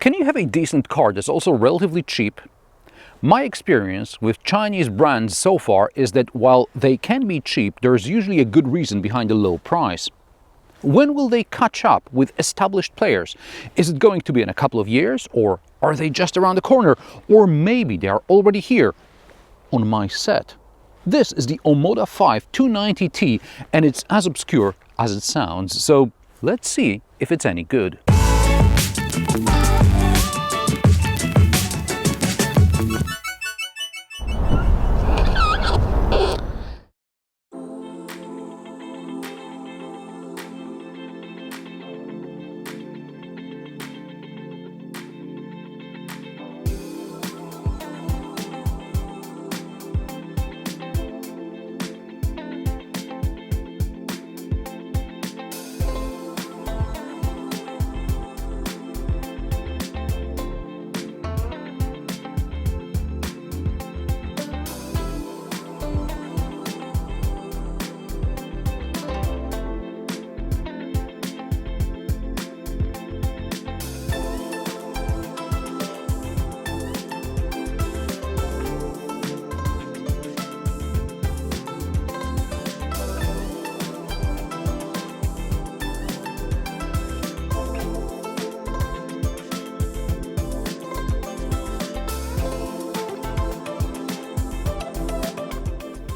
Can you have a decent car that's also relatively cheap? My experience with Chinese brands so far is that while they can be cheap, there's usually a good reason behind the low price. When will they catch up with established players? Is it going to be in a couple of years, or are they just around the corner? Or maybe they are already here on my set. This is the Omoda 5 290T and it's as obscure as it sounds, so let's see if it's any good.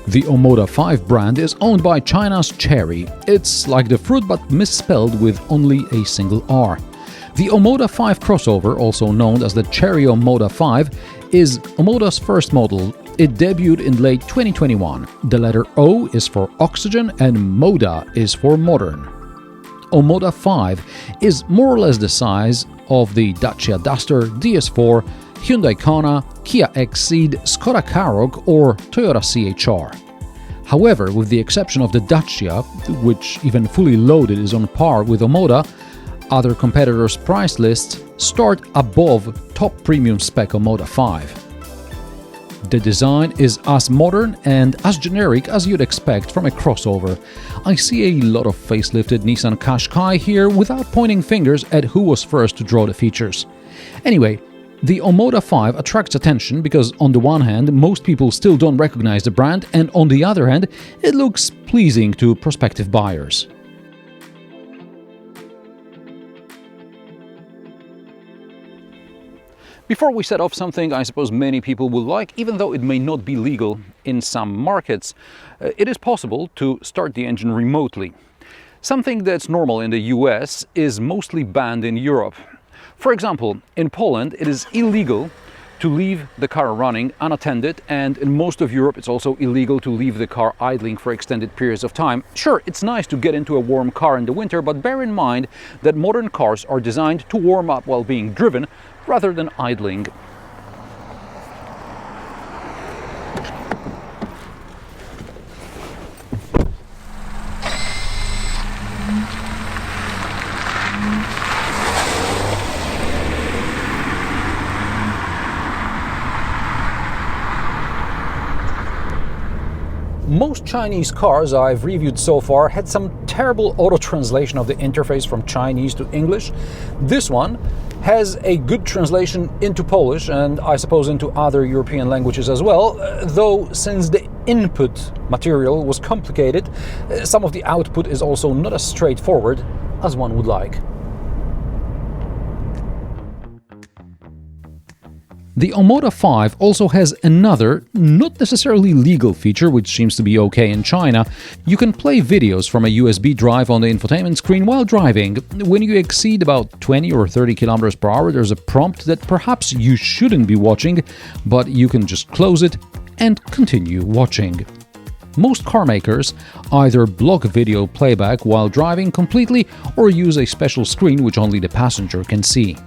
The Omoda 5 brand is owned by China's Chery. It's like the fruit but misspelled with only a single R. The Omoda 5 crossover, also known as the Chery Omoda 5, is Omoda's first model. It debuted in late 2021. The letter O is for oxygen and Moda is for modern. Omoda 5 is more or less the size of the Dacia Duster, DS4, Hyundai Kona, Kia Exceed, Skoda Karoq or Toyota CHR. However, with the exception of the Dacia, which even fully loaded is on par with Omoda, other competitors' price lists start above top premium spec Omoda 5. The design is as modern and as generic as you'd expect from a crossover. I see a lot of facelifted Nissan Qashqai here without pointing fingers at who was first to draw the features. Anyway, the Omoda 5 attracts attention because on the one hand, most people still don't recognize the brand, and on the other hand, it looks pleasing to prospective buyers. Before we set off something I suppose many people will like, even though it may not be legal in some markets, it is possible to start the engine remotely. Something that's normal in the US is mostly banned in Europe. For example, in Poland it is illegal to leave the car running unattended, and in most of Europe it's also illegal to leave the car idling for extended periods of time. Sure, it's nice to get into a warm car in the winter, but bear in mind that modern cars are designed to warm up while being driven rather than idling. Most Chinese cars I've reviewed so far had some terrible auto-translation of the interface from Chinese to English. This one has a good translation into Polish and I suppose into other European languages as well, though since the input material was complicated, some of the output is also not as straightforward as one would like. The Omoda 5 also has another, not necessarily legal feature, which seems to be okay in China. You can play videos from a USB drive on the infotainment screen while driving. When you exceed about 20 or 30 km per hour, there's a prompt that perhaps you shouldn't be watching, but you can just close it and continue watching. Most car makers either block video playback while driving completely or use a special screen which only the passenger can see.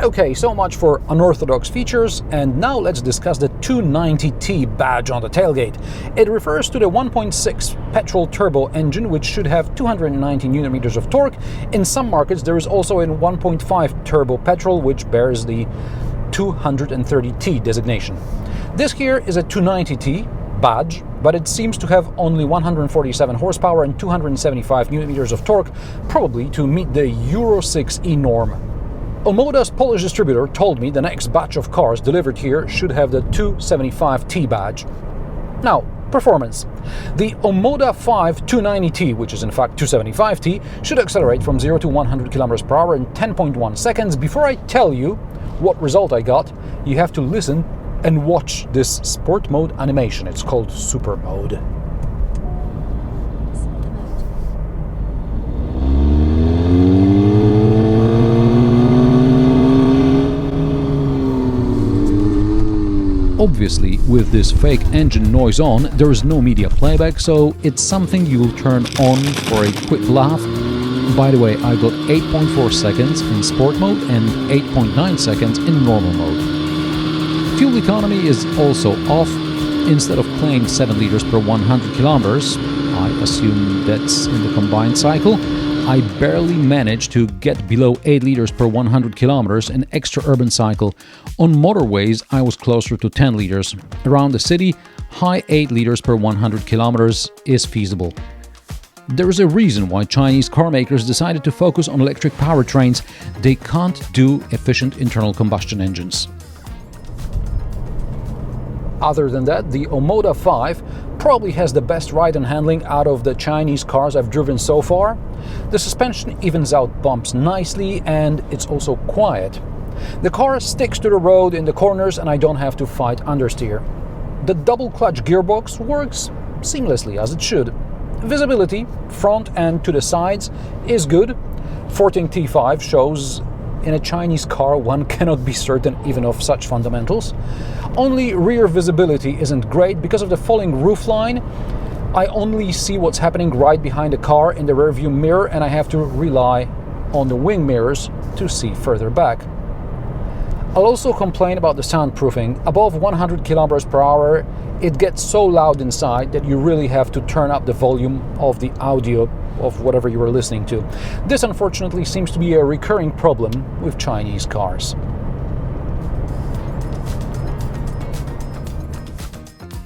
Okay, so much for unorthodox features, and now let's discuss the 290T badge on the tailgate. It refers to the 1.6 petrol turbo engine, which should have 290 Nm of torque. In some markets there is also a 1.5 turbo petrol, which bears the 230T designation. This here is a 290T, badge, but it seems to have only 147 horsepower and 275 Nm of torque, probably to meet the Euro 6e norm. Omoda's Polish distributor told me the next batch of cars delivered here should have the 275T badge. Now, performance. The Omoda 5 290T, which is in fact 275T, should accelerate from 0 to 100 km/h in 10.1 seconds. Before I tell you what result I got, you have to listen and watch this sport mode animation. It's called Super Mode. Obviously, with this fake engine noise on, there is no media playback, so it's something you'll turn on for a quick laugh. By the way, I got 8.4 seconds in sport mode and 8.9 seconds in normal mode. Fuel economy is also off. Instead of playing 7 liters per 100 kilometers, I assume that's in the combined cycle, I barely managed to get below 8 liters per 100 kilometers in extra urban cycle. On motorways, I was closer to 10 liters. Around the city, high 8 liters per 100 kilometers is feasible. There is a reason why Chinese car makers decided to focus on electric powertrains. They can't do efficient internal combustion engines. Other than that, the Omoda 5 probably has the best ride and handling out of the Chinese cars I've driven so far. The suspension evens out bumps nicely and it's also quiet. The car sticks to the road in the corners and I don't have to fight understeer. The double clutch gearbox works seamlessly as it should. Visibility, front and to the sides, is good. 14 T5 shows in a Chinese car one cannot be certain even of such fundamentals. Only rear visibility isn't great because of the falling roofline. I only see what's happening right behind the car in the rearview mirror and I have to rely on the wing mirrors to see further back. I'll also complain about the soundproofing. Above 100 km/h, it gets so loud inside that you really have to turn up the volume of the audio of whatever you are listening to. This unfortunately seems to be a recurring problem with Chinese cars.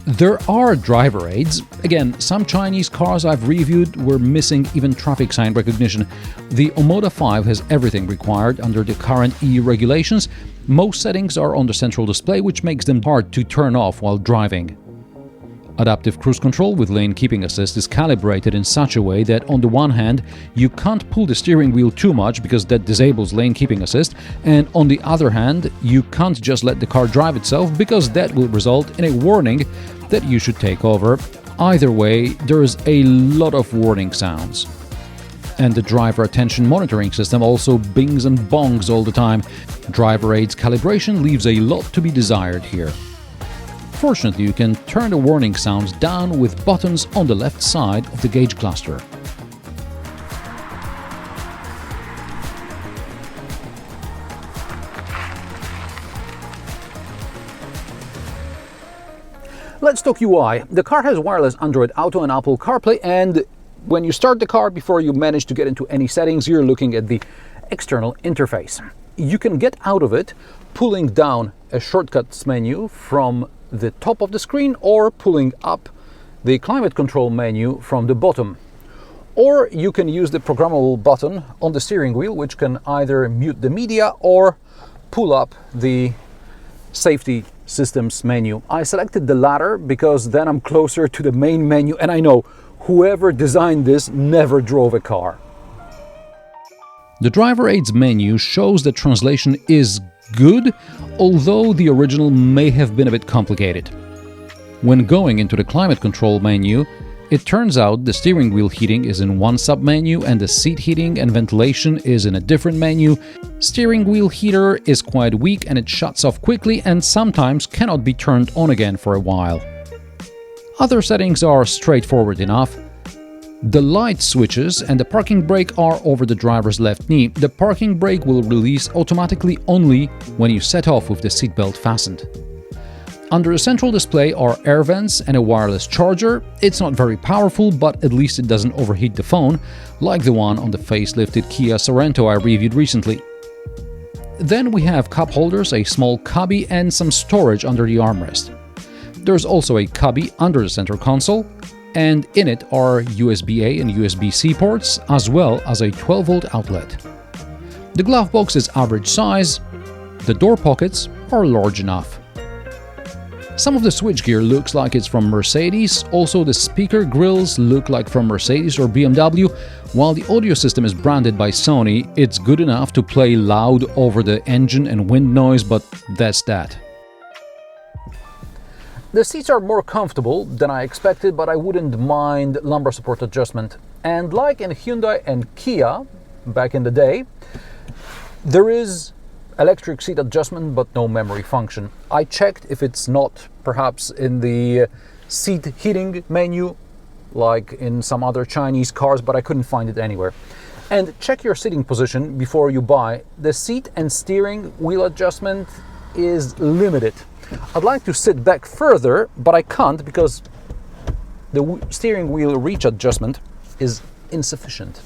There are driver aids. Again, some Chinese cars I've reviewed were missing even traffic sign recognition. The Omoda 5 has everything required under the current EU regulations. Most settings are on the central display, which makes them hard to turn off while driving. Adaptive cruise control with lane keeping assist is calibrated in such a way that on the one hand, you can't pull the steering wheel too much because that disables lane keeping assist, and on the other hand, you can't just let the car drive itself because that will result in a warning that you should take over. Either way, there is a lot of warning sounds. And the driver attention monitoring system also bings and bongs all the time. Driver aids calibration leaves a lot to be desired here. Fortunately, you can turn the warning sounds down with buttons on the left side of the gauge cluster. Let's talk UI. The car has wireless Android Auto and Apple CarPlay, and when you start the car, before you manage to get into any settings, you're looking at the external interface. You can get out of it pulling down a shortcuts menu from the top of the screen or pulling up the climate control menu from the bottom. Or you can use the programmable button on the steering wheel, which can either mute the media or pull up the safety systems menu. I selected the latter because then I'm closer to the main menu, and I know whoever designed this never drove a car. The driver aids menu shows that translation is good, although the original may have been a bit complicated. When going into the climate control menu, it turns out the steering wheel heating is in one sub-menu and the seat heating and ventilation is in a different menu. Steering wheel heater is quite weak and it shuts off quickly and sometimes cannot be turned on again for a while. Other settings are straightforward enough. The light switches and the parking brake are over the driver's left knee. The parking brake will release automatically only when you set off with the seatbelt fastened. Under the central display are air vents and a wireless charger. It's not very powerful, but at least it doesn't overheat the phone, like the one on the facelifted Kia Sorento I reviewed recently. Then we have cup holders, a small cubby and some storage under the armrest. There's also a cubby under the center console, and in it are USB-A and USB-C ports, as well as a 12-volt outlet. The glove box is average size. The door pockets are large enough. Some of the switchgear looks like it's from Mercedes, also the speaker grills look like from Mercedes or BMW. While the audio system is branded by Sony, it's good enough to play loud over the engine and wind noise, but that's that. The seats are more comfortable than I expected, but I wouldn't mind lumbar support adjustment. And like in Hyundai and Kia back in the day, there is electric seat adjustment but no memory function. I checked if it's not perhaps in the seat heating menu like in some other Chinese cars, but I couldn't find it anywhere. And check your sitting position before you buy. The seat and steering wheel adjustment is limited. I'd like to sit back further, but I can't because the steering wheel reach adjustment is insufficient.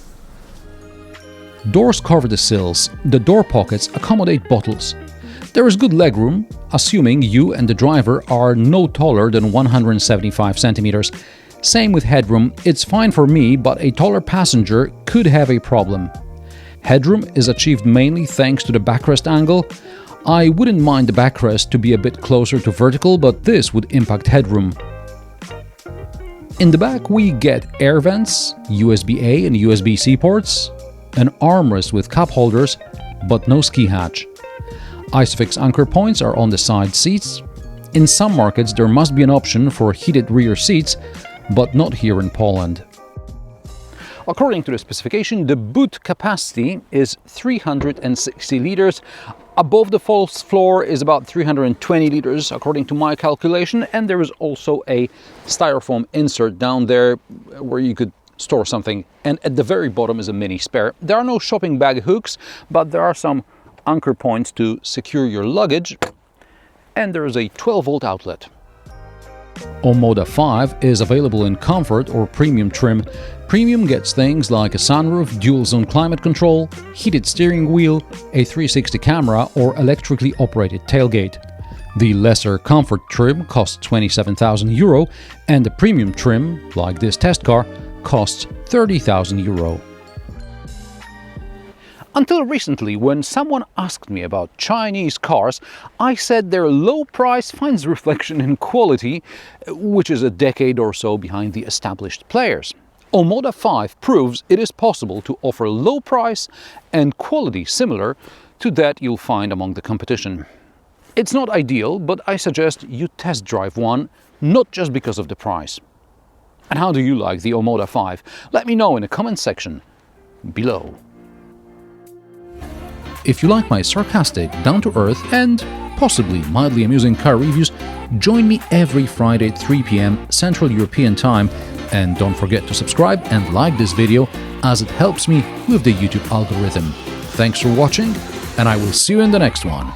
Doors cover the sills. The door pockets accommodate bottles. There is good legroom, assuming you and the driver are no taller than 175 centimeters. Same with headroom. It's fine for me, but a taller passenger could have a problem. Headroom is achieved mainly thanks to the backrest angle. I wouldn't mind the backrest to be a bit closer to vertical, but this would impact headroom. In the back we get air vents, USB-A and USB-C ports, an armrest with cup holders, but no ski hatch. Isofix anchor points are on the side seats. In some markets there must be an option for heated rear seats, but not here in Poland. According to the specification, the boot capacity is 360 liters. Above the false floor is about 320 liters, according to my calculation, and there is also a styrofoam insert down there where you could store something, and at the very bottom is a mini spare. There are no shopping bag hooks, but there are some anchor points to secure your luggage, and there is a 12-volt outlet. Omoda 5 is available in Comfort or Premium trim. Premium gets things like a sunroof, dual-zone climate control, heated steering wheel, a 360 camera or electrically operated tailgate. The lesser Comfort trim costs €27,000 and the Premium trim, like this test car, costs €30,000. Until recently, when someone asked me about Chinese cars, I said their low price finds reflection in quality, which is a decade or so behind the established players. Omoda 5 proves it is possible to offer low price and quality similar to that you'll find among the competition. It's not ideal, but I suggest you test drive one, not just because of the price. And how do you like the Omoda 5? Let me know in the comment section below. If you like my sarcastic, down-to-earth and possibly mildly amusing car reviews, join me every Friday at 3 p.m. Central European Time, and don't forget to subscribe and like this video as it helps me with the YouTube algorithm. Thanks for watching, and I will see you in the next one.